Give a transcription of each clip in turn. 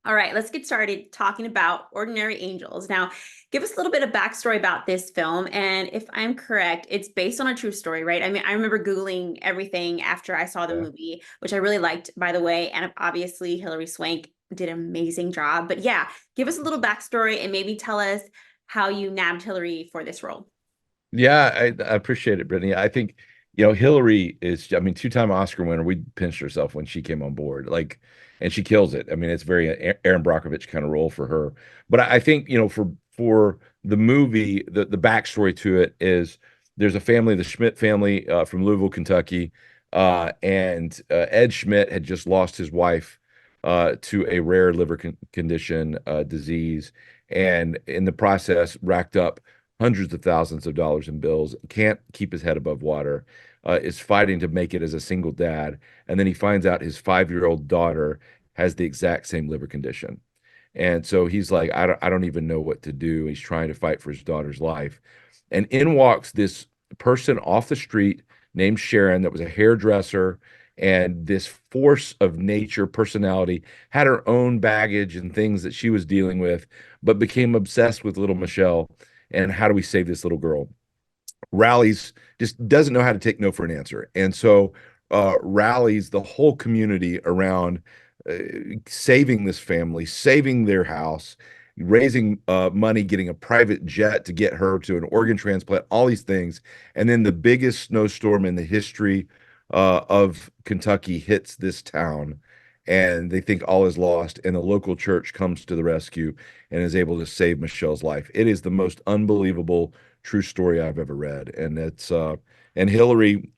All right, let's get started talking about Ordinary Angels. Now, give us a little bit of backstory about this film. And if I'm correct, it's based on a true story, right? I mean, I remember Googling everything after I saw the Yeah. movie, which I really liked, by the way. And obviously, Hilary Swank did an amazing job. But yeah, give us a little backstory and maybe tell us how you nabbed Hilary for this role. Yeah, I appreciate it, Brittany. I think, Hillary is, I mean, two-time Oscar winner. We pinched herself when she came on board. And she kills it. I mean, it's very Aaron Brockovich kind of role for her. But I think, for the movie, the backstory to it is there's a family, the Schmidt family from Louisville, Kentucky, and Ed Schmidt had just lost his wife to a rare liver condition disease, and in the process racked up hundreds of thousands of dollars in bills, can't keep his head above water, is fighting to make it as a single dad. And then he finds out his 5-year-old daughter has the exact same liver condition. And so he's like, I don't even know what to do. He's trying to fight for his daughter's life. And in walks this person off the street named Sharon that was a hairdresser, and this force of nature personality, had her own baggage and things that she was dealing with, but became obsessed with little Michelle and how do we save this little girl. Rallies, just doesn't know how to take no for an answer, and so rallies the whole community around uh, saving this family, saving their house, raising money, getting a private jet to get her to an organ transplant, all these things. And then the biggest snowstorm in the history of Kentucky hits this town, and they think all is lost, and the local church comes to the rescue and is able to save Michelle's life. It is the most unbelievable true story I've ever read. And and Hillary,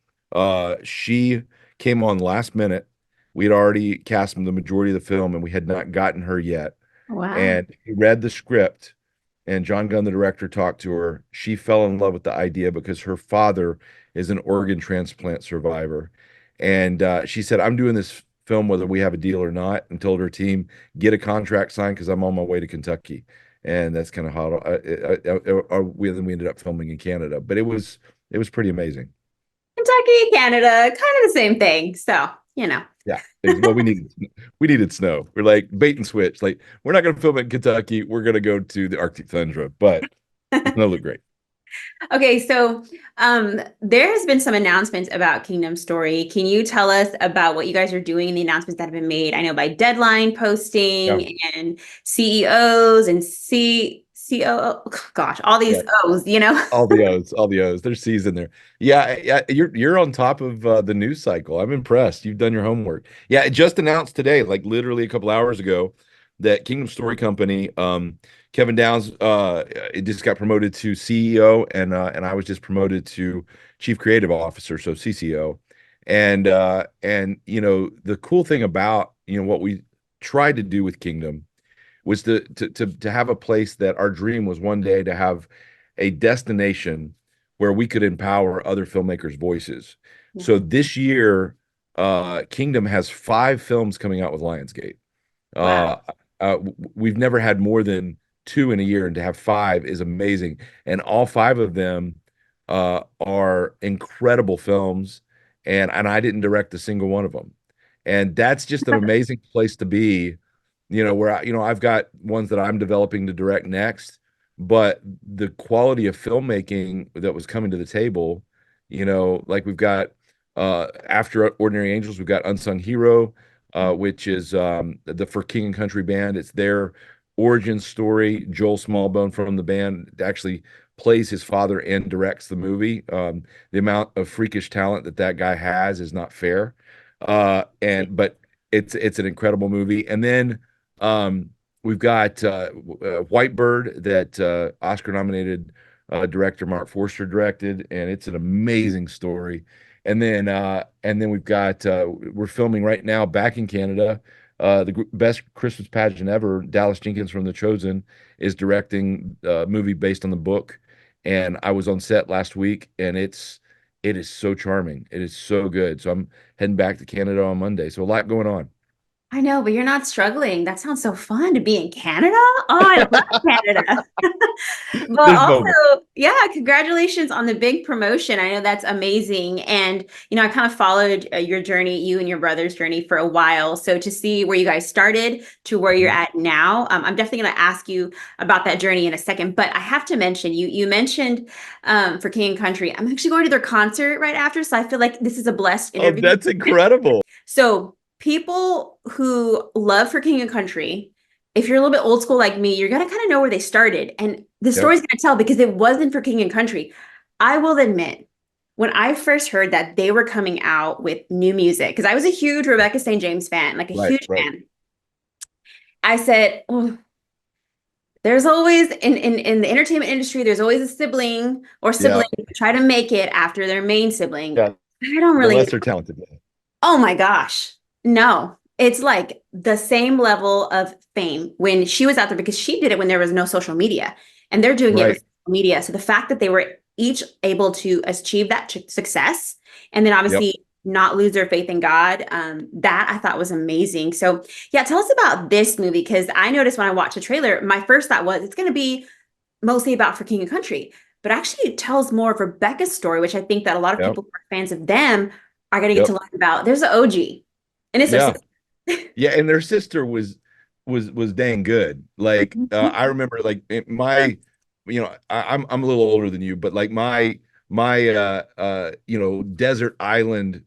she came on last minute. We had already cast the majority of the film, and we had not gotten her yet. Wow. And he read the script, and John Gunn, the director, talked to her. She fell in love with the idea because her father is an organ transplant survivor. And she said, I'm doing this film whether we have a deal or not, and told her team, get a contract signed because I'm on my way to Kentucky. And that's kind of how we ended up filming in Canada. But it was pretty amazing. Kentucky, Canada, kind of the same thing. So, you know. Yeah. Well, we needed snow. We're like bait and switch. Like, we're not going to film it in Kentucky. We're going to go to the Arctic tundra, but it's going to look great. Okay, so there has been some announcements about Kingdom Story. Can you tell us about what you guys are doing and the announcements that have been made? I know by deadline Yeah. posting and CEOs and COO, gosh, all these Yeah. O's. All the O's. There's C's in there. Yeah, yeah, you're on top of the news cycle. I'm impressed. You've done your homework. Yeah, it just announced today, like literally a couple hours ago, that Kingdom Story Company, Kevin Downs, it just got promoted to CEO, and I was just promoted to Chief Creative Officer, so CCO. And the cool thing about what we tried to do with Kingdom was to have a place that our dream was one day to have a destination where we could empower other filmmakers' voices. Yeah. So this year, Kingdom has 5 films coming out with Lionsgate. Wow. Uh, we've never had more than 2 in a year, and to have 5 is amazing. And all 5 of them are incredible films, and I didn't direct a single one of them. And that's just an amazing place to be, where I've got ones that I'm developing to direct next, but the quality of filmmaking that was coming to the table, like we've got after Ordinary Angels, we've got Unsung Hero, which is the For King and Country band. It's their origin story. Joel Smallbone from the band actually plays his father and directs the movie. The amount of freakish talent that guy has is not fair. And but it's an incredible movie. And then we've got Whitebird that Oscar nominated director Mark Forster directed, and it's an amazing story. And then we've got we're filming right now back in Canada. The best Christmas pageant ever. Dallas Jenkins from The Chosen is directing a movie based on the book, and I was on set last week, and it is so charming. It is so good. So I'm heading back to Canada on Monday. So a lot going on. I know, but you're not struggling. That sounds so fun to be in Canada. Oh, I love Canada. But There's moments. also, yeah, congratulations on the big promotion. I know that's amazing. And, I kind of followed your journey, you and your brother's journey for a while. So to see where you guys started to where you're Mhm. at now, I'm definitely going to ask you about that journey in a second. But I have to mention, you mentioned for King and Country, I'm actually going to their concert right after. So I feel like this is a blessed Oh, interview. that's incredible. So people who love For King and Country, if you're a little bit old school like me, you're gonna kind of know where they started. And the Yep. story's gonna tell because it wasn't For King and Country. I will admit, when I first heard that they were coming out with new music, because I was a huge Rebecca St. James fan, like a Right, huge right. fan, I said, oh, there's always in the entertainment industry, there's always a sibling or Yeah. sibling to try to make it after their main sibling. Yeah. I don't The really. lesser talented. Oh my gosh. No, it's like the same level of fame when she was out there because she did it when there was no social media and they're doing it with Right. social media. So the fact that they were each able to achieve that success and then Yep. obviously not lose their faith in God, that I thought was amazing. So yeah, tell us about this movie because I noticed when I watched the trailer, my first thought was it's going to be mostly about For King and Country, but actually it tells more of Rebecca's story, which I think that a lot of Yep. people who are fans of them are going to get to Yep. learn about. There's an OG, and it's their Yeah. sister. Yeah, and their sister was dang good. Like I remember like my I'm a little older than you, but like my desert island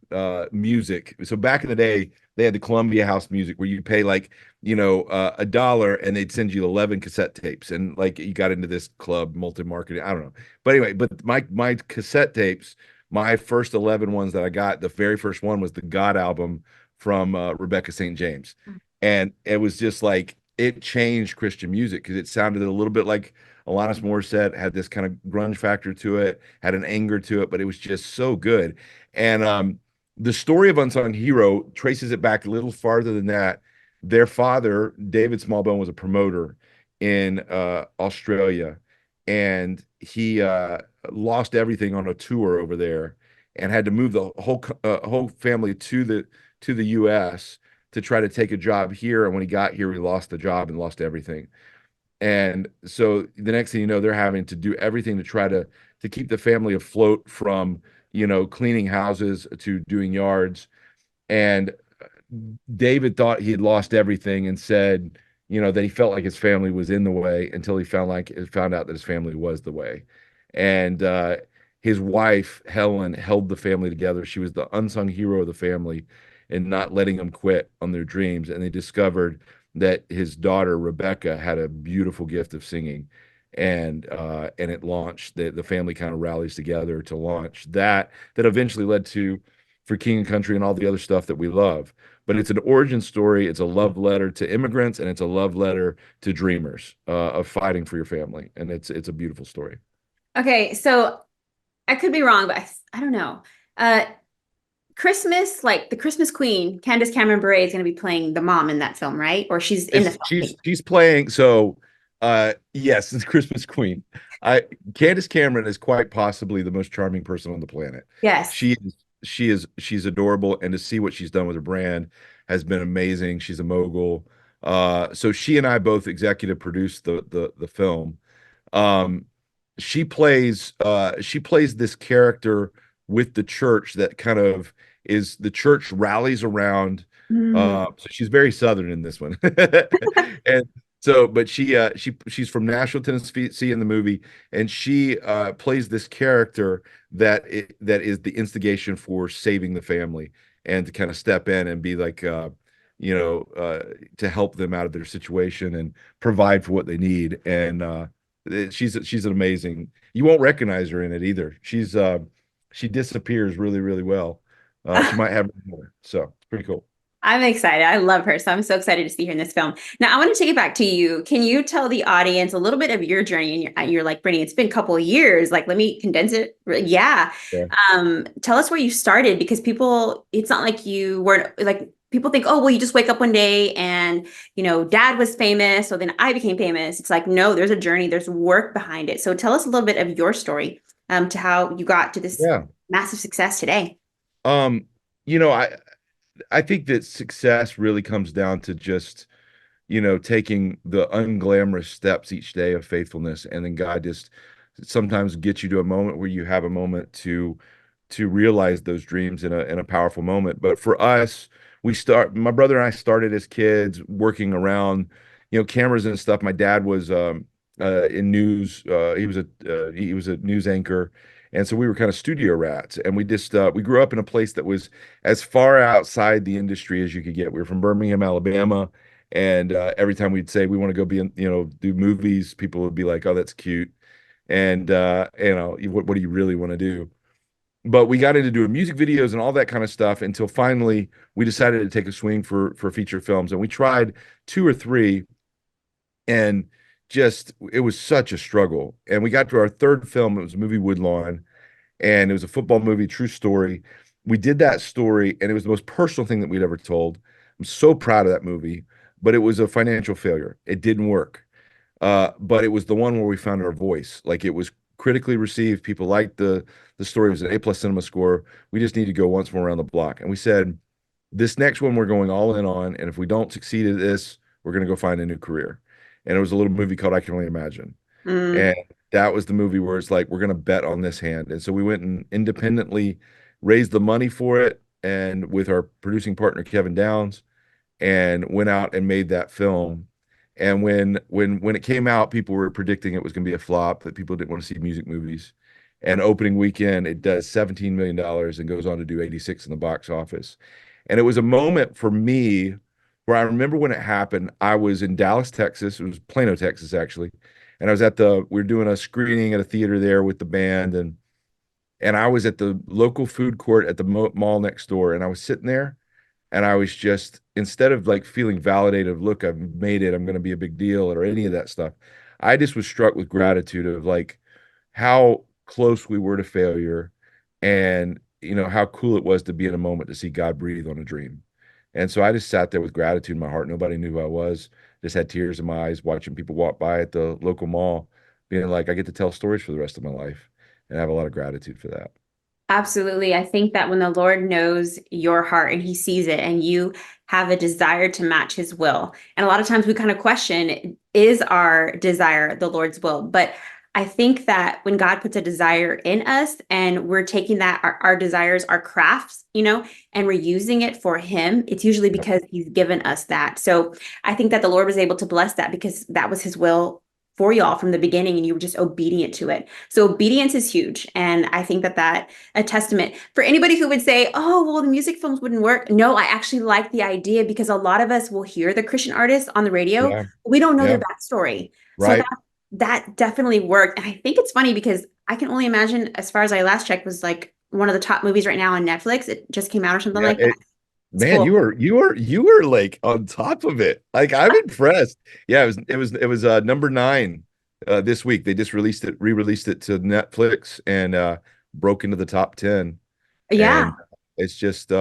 music. So back in the day, they had the Columbia House music where you pay like, $1 and they'd send you 11 cassette tapes and like you got into this club multi-marketing. I don't know. But anyway, but my cassette tapes, my first 11 ones that I got, the very first one was the God album from Rebecca St. James. And it was just like it changed Christian music because it sounded a little bit like Alanis Morissette, had this kind of grunge factor to it, had an anger to it, but it was just so good. And the story of Unsung Hero traces it back a little farther than that. Their father, David Smallbone, was a promoter in Australia, and he lost everything on a tour over there and had to move the whole family to the US to try to take a job here. And when he got here, he lost the job and lost everything. And so the next thing you know, they're having to do everything to try to keep the family afloat from, cleaning houses to doing yards. And David thought he had lost everything and said, that he felt like his family was in the way until he found out that his family was the way. And his wife, Helen, held the family together. She was the unsung hero of the family and not letting them quit on their dreams. And they discovered that his daughter, Rebecca, had a beautiful gift of singing. And it launched the family kind of rallies together to launch that eventually led to For King and Country and all the other stuff that we love. But it's an origin story. It's a love letter to immigrants, and it's a love letter to dreamers of fighting for your family. And it's a beautiful story. Okay, so I could be wrong, but I don't know. Uh, Christmas, like the Christmas Queen, Candace Cameron Bure is going to be playing the mom in that film, right? Or she's in the It's film. she's playing. So yes, it's Christmas Queen. I Candace Cameron is quite possibly the most charming person on the planet. Yes. She's adorable, and to see what she's done with her brand has been amazing. She's a mogul. So she and I both executive produced the film. Um, she plays this character with the church that kind of is the church rallies around. Mm. So she's very southern in this one. And so, but she's from Nashville, Tennessee in the movie, and she plays this character that is the instigation for saving the family and to kind of step in and be like to help them out of their situation and provide for what they need. And she's an amazing. You won't recognize her in it either. She disappears really, really well. She might have more, so it's pretty cool. I'm excited. I love her. So I'm so excited to see her in this film. Now, I want to take it back to you. Can you tell the audience a little bit of your journey? And you're like, Brittany, it's been a couple of years. Like, let me condense it. Yeah. Yeah. Tell us where you started because people, it's not like you weren't like, people think, oh, well, you just wake up one day and, dad was famous. So then I became famous. It's like, no, there's a journey, there's work behind it. So tell us a little bit of your story to how you got to this Yeah. massive success today. Um, you know, I I think that success really comes down to just, taking the unglamorous steps each day of faithfulness, and then God just sometimes gets you to a moment where you have a moment to realize those dreams in a powerful moment. But for us, my brother and I started as kids working around, cameras and stuff. My dad was in news. He was a news anchor, and so we were kind of studio rats. And we grew up in a place that was as far outside the industry as you could get. We were from Birmingham, Alabama, and every time we'd say we want to go be in, do movies, people would be like, "Oh, that's cute," and what do you really want to do? But we got into doing music videos and all that kind of stuff until finally we decided to take a swing for feature films. And we tried two or three, and just it was such a struggle. And we got to our third film. It was a movie Woodlawn, and it was a football movie, true story. We did that story, and it was the most personal thing that we'd ever told. I'm so proud of that movie, but it was a financial failure. It didn't work. But it was the one where we found our voice. Like, it was critically received. People liked the story. It was an A+ cinema score. We just need to go once more around the block. And we said, this next one we're going all in on, and if we don't succeed at this, we're going to go find a new career. And it was a little movie called I Can Only Imagine. Mm. And that was the movie where it's like, we're going to bet on this hand. And so we went and independently raised the money for it, and with our producing partner Kevin Downs, and went out and made that film. And when it came out, people were predicting it was going to be a flop, that people didn't want to see music movies. And opening weekend, it does $17 million and goes on to do 86 in the box office. And it was a moment for me where I remember when it happened. I was in Dallas, Texas. It was Plano, Texas, actually. And we were doing a screening at a theater there with the band. And I was at the local food court at the mall next door. And I was sitting there, and I was just, instead of like feeling validated, look, I've made it, I'm going to be a big deal, or any of that stuff, I just was struck with gratitude of like how close we were to failure, and how cool it was to be in a moment to see God breathe on a dream. And so I just sat there with gratitude in my heart. Nobody knew who I was. Just had tears in my eyes watching people walk by at the local mall, being like, I get to tell stories for the rest of my life. And I have a lot of gratitude for that. Absolutely. I think that when the Lord knows your heart and he sees it and you have a desire to match his will, and a lot of times we kind of question, is our desire the Lord's will? But I think that when God puts a desire in us and we're taking that, our desires, our crafts, and we're using it for him, it's usually Yep. because he's given us that. So I think that the Lord was able to bless that because that was his will for y'all from the beginning, and you were just obedient to it. So obedience is huge. And I think that a testament for anybody who would say, oh, well, the music films wouldn't work. No, I actually like the idea because a lot of us will hear the Christian artists on the radio. Yeah. We don't know their Yeah. backstory. So Right. that definitely worked. And I think it's funny because I can only imagine, as far as I last checked, was like one of the top movies right now on Netflix. It just came out or something Yeah. like that. It's Man, cool. you were like on top of it. Like, I'm impressed. Yeah, it was number 9 this week. They just re-released it to Netflix, and broke into the top 10. Yeah. And it's just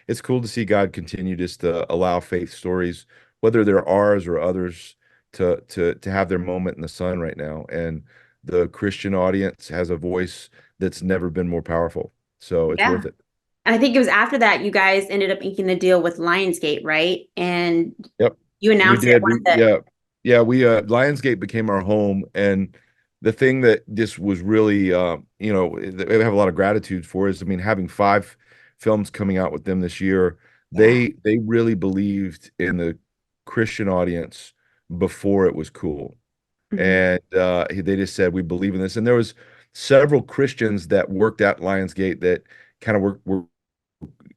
it's cool to see God continue just to allow faith stories, whether they're ours or others, to have their moment in the sun right now. And the Christian audience has a voice that's never been more powerful. So it's Yeah. worth it. And I think it was after that you guys ended up inking the deal with Lionsgate, right? And Yep. you We announced it at did. one We of the Yeah. Yeah, we Lionsgate became our home. And the thing that just was really that we have a lot of gratitude for is, I mean, having 5 films coming out with them this year. yeah. They really believed in the Christian audience before it was cool. Mhm. And they just said, we believe in this. And there was several Christians that worked at Lionsgate that kind of were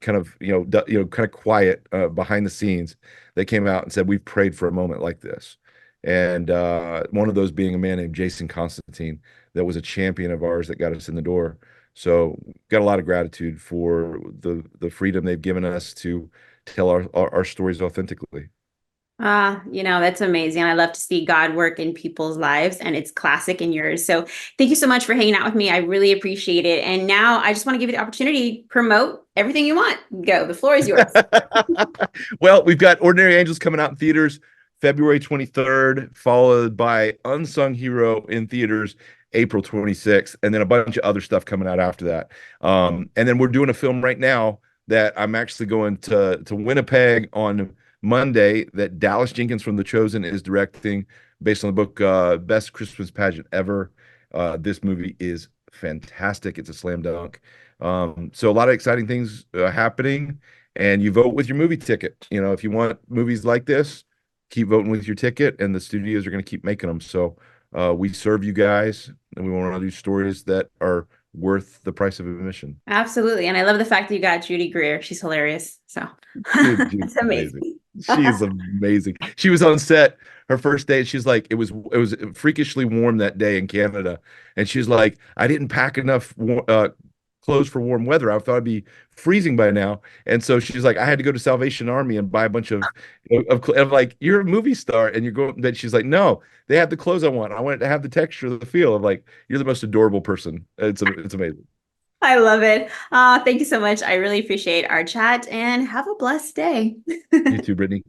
kind of kind of quiet behind the scenes. They came out and said, we've prayed for a moment like this. And one of those being a man named Jason Constantine, that was a champion of ours that got us in the door. So got a lot of gratitude for the freedom they've given us to tell our stories authentically. That's amazing. I love to see God work in people's lives, and it's classic in yours. So thank you so much for hanging out with me. I really appreciate it. And now I just want to give you the opportunity to promote everything you want. Go. The floor is yours. Well, we've got Ordinary Angels coming out in theaters February 23rd, followed by Unsung Hero in theaters April 26th, and then a bunch of other stuff coming out after that. And then we're doing a film right now that I'm actually going to Winnipeg on Monday. That Dallas Jenkins from The Chosen is directing, based on the book Best Christmas Pageant Ever. This movie is fantastic. It's a slam dunk. So a lot of exciting things happening, and you vote with your movie ticket. You know, if you want movies like this, keep voting with your ticket, and the studios are going to keep making them. So we serve you guys, and we want to do stories that are worth the price of admission. Absolutely. And I love the fact that you got Judy Greer. She's hilarious. So Dude, she's it's amazing. amazing. She's amazing. She was on set her first day. She's like, it was freakishly warm that day in Canada, and she's like, I didn't pack enough clothes for warm weather. I thought I'd be freezing by now, and so she's like, I had to go to Salvation Army and buy a bunch of like, you're a movie star, and you're going. But she's like, no, they have the clothes I want. I want it to have the texture, the feel of like you're the most adorable person. It's amazing. I love it. Thank you so much. I really appreciate our chat and have a blessed day. You too, Brittany.